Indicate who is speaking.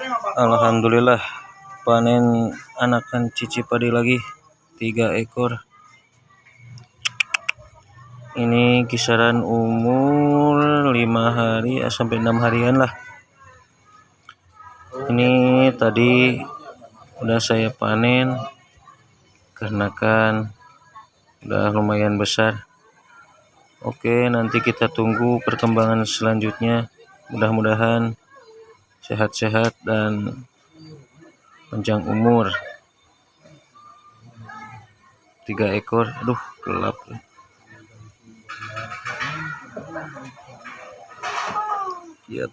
Speaker 1: Alhamdulillah panen anakan cici padi lagi 3 ekor. Ini kisaran umur 5 hari sampai 6 harian lah. Ini tadi udah saya panen karena kan udah lumayan besar. Oke, nanti kita tunggu perkembangan selanjutnya. Mudah-mudahan sehat-sehat dan panjang umur. 3 ekor, aduh gelap. Yep.